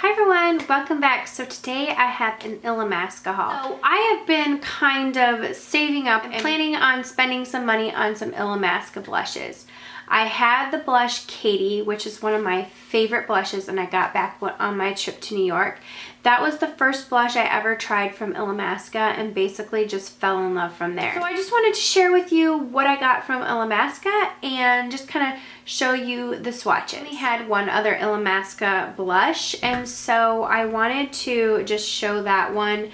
Hi everyone, welcome back. So today I have an Illamasqua haul. So I have been kind of saving up and planning on spending some money on some Illamasqua blushes. I had the blush Katie, which is one of my favorite blushes, and I got back on my trip to New York. That was the first blush I ever tried from Illamasqua and basically just fell in love from there. So I just wanted to share with you what I got from Illamasqua and just kind of show you the swatches. We had one other Illamasqua blush, and so I wanted to just show that one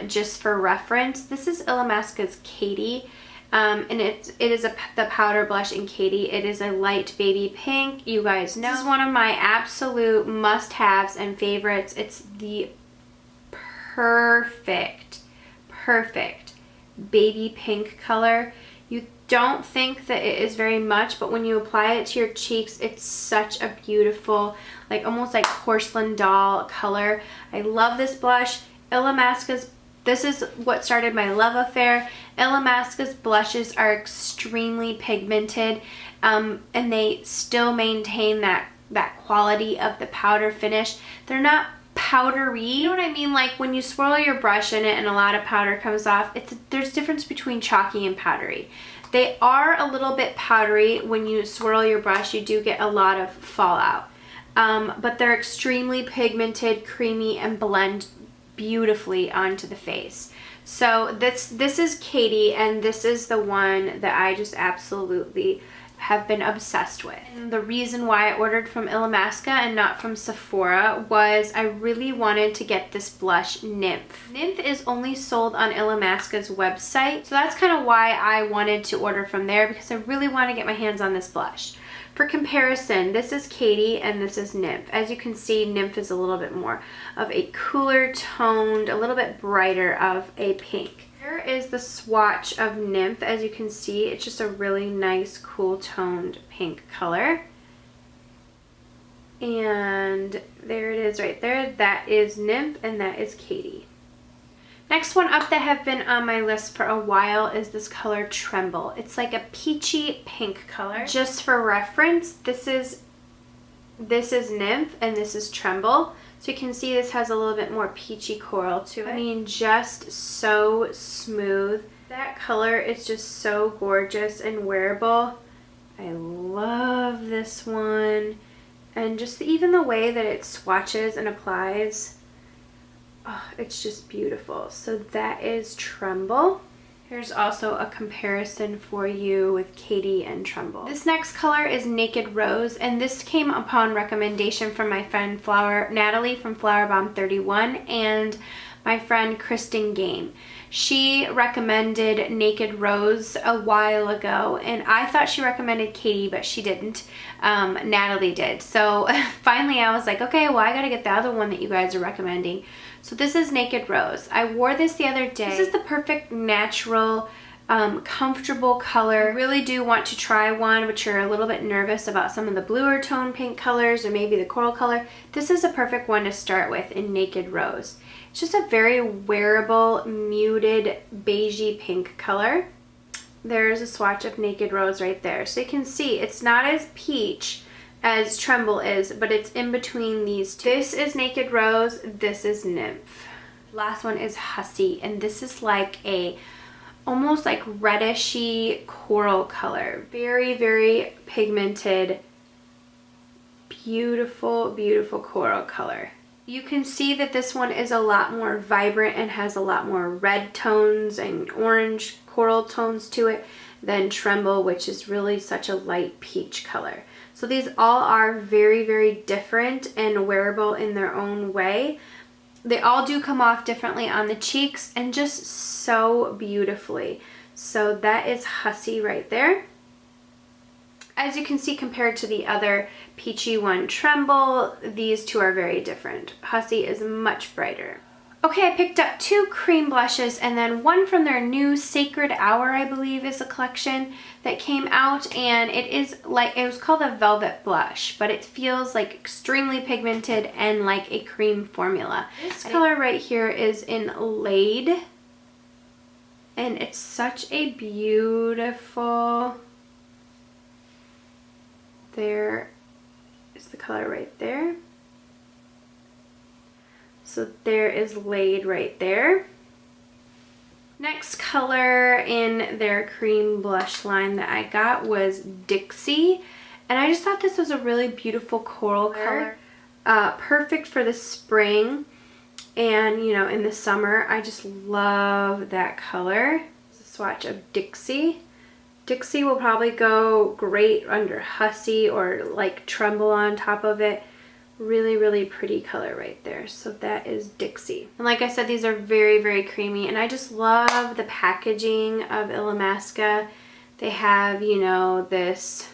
just for reference. This is Illamasqua's Katie. And it is the powder blush in Katie. It is a light baby pink. You guys know this is one of my absolute must-haves and favorites. It's the perfect baby pink color. You don't think that it is very much, but when you apply it to your cheeks, it's such a beautiful, like almost like porcelain doll color. I love this blush. This is what started my love affair. Illamasqua's blushes are extremely pigmented, and they still maintain that quality of the powder finish. They're not powdery. You know what I mean? Like when you swirl your brush in it and a lot of powder comes off, there's a difference between chalky and powdery. They are a little bit powdery. When you swirl your brush, you do get a lot of fallout. But they're extremely pigmented, creamy, and blend beautifully onto the face. So this is Katie, and this is the one that I just absolutely have been obsessed with. And the reason why I ordered from Illamasqua and not from Sephora was I really wanted to get this blush Nymph. Nymph is only sold on Illamasqua's website, so that's kind of why I wanted to order from there, because I really want to get my hands on this blush. For comparison, this is Katie and this is Nymph. As you can see, Nymph is a little bit more of a cooler toned, a little bit brighter of a pink. Here is the swatch of Nymph. As you can see, it's just a really nice, cool toned pink color. And there it is right there. That is Nymph and that is Katie. Next one up that have been on my list for a while is this color Tremble. It's like a peachy pink color. Just for reference, this is Nymph and this is Tremble. So you can see this has a little bit more peachy coral to it. I mean, just so smooth. That color is just so gorgeous and wearable. I love this one. And just even the way that it swatches and applies. Oh, it's just beautiful. So that is Tremble. Here's also a comparison for you with Katie and Tremble. This next color is Naked Rose, and this came upon recommendation from my friend Natalie from Flowerbomb 31 and my friend Kristen Game. She recommended Naked Rose a while ago, and I thought she recommended Katie, but she didn't. Natalie did. So finally I was like, okay, well I gotta get the other one that you guys are recommending. So this is Naked Rose. I wore this the other day. This is the perfect natural, comfortable color. You really do want to try one, but you're a little bit nervous about some of the bluer tone pink colors or maybe the coral color. This is a perfect one to start with in Naked Rose. It's just a very wearable, muted, beigey pink color. There's a swatch of Naked Rose right there. So you can see it's not as peach as Tremble is, but it's in between these two. This is Naked Rose, this is Nymph. Last one is Hussy, and this is like a almost like reddishy coral color. Very pigmented, beautiful coral color. You can see that this one is a lot more vibrant and has a lot more red tones and orange coral tones to it than Tremble, which is really such a light peach color. So these all are very different and wearable in their own way. They all do come off differently on the cheeks and just so beautifully. So that is Hussy right there. As you can see, compared to the other peachy one, Tremble, these two are very different. Hussy is much brighter. Okay, I picked up two cream blushes and then one from their new Sacred Hour, I believe is a collection that came out, and it was called a Velvet Blush, but it feels like extremely pigmented and like a cream formula. This color right here is in Laid, and it's such a beautiful, there is the color right there. So there is Laid right there. Next color in their cream blush line that I got was Dixie. And I just thought this was a really beautiful coral color. Perfect for the spring and, you know, in the summer. I just love that color. It's a swatch of Dixie. Dixie will probably go great under Hussy or like Tremble on top of it. Really, really pretty color right there. So that is Dixie. And like I said, these are very, very creamy. And I just love the packaging of Illamasqua. They have, you know, this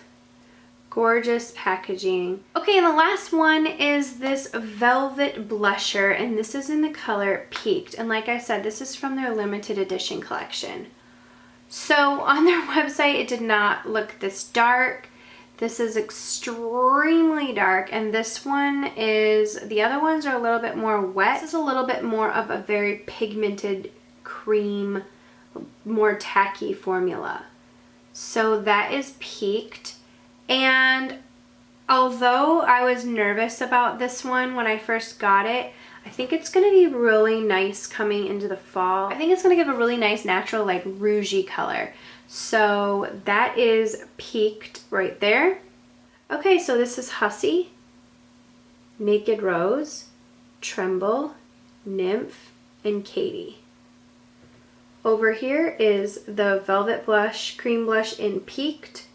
gorgeous packaging. Okay, and the last one is this velvet blusher. And this is in the color Peaked. And like I said, this is from their limited edition collection. So on their website, it did not look this dark. This is extremely dark, and this one is, the other ones are a little bit more wet. This is a little bit more of a very pigmented cream, more tacky formula. So that is Peaked. And although I was nervous about this one when I first got it, I think it's going to be really nice coming into the fall. I think it's going to give a really nice natural like rougey color. So that is Peaked right there. Okay, so this is Hussy, Naked Rose, Tremble, Nymph, and Katie. Over here is the Velvet Blush, Cream Blush in Peaked.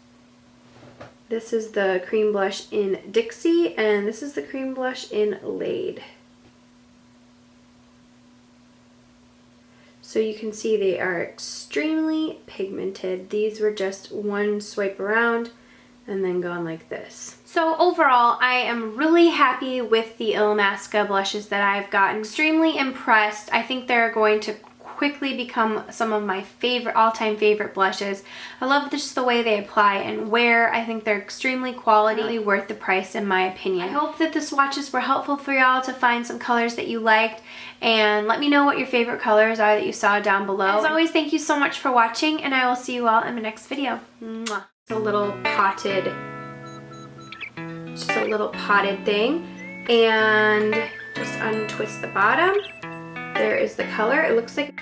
This is the Cream Blush in Dixie, and this is the Cream Blush in Laid. So you can see they are extremely pigmented. These were just one swipe around and then gone like this. So overall, I am really happy with the Illamasqua blushes that I've gotten. Extremely impressed. I think they're going to quickly become some of my favorite, all-time favorite blushes. I love just the way they apply and wear. I think they're extremely quality, really worth the price in my opinion. I hope that the swatches were helpful for y'all to find some colors that you liked, and let me know what your favorite colors are that you saw down below. As always, thank you so much for watching, and I will see you all in the next video. Mwah. A little potted, just a little potted thing, and just untwist the bottom. There is the color. It looks like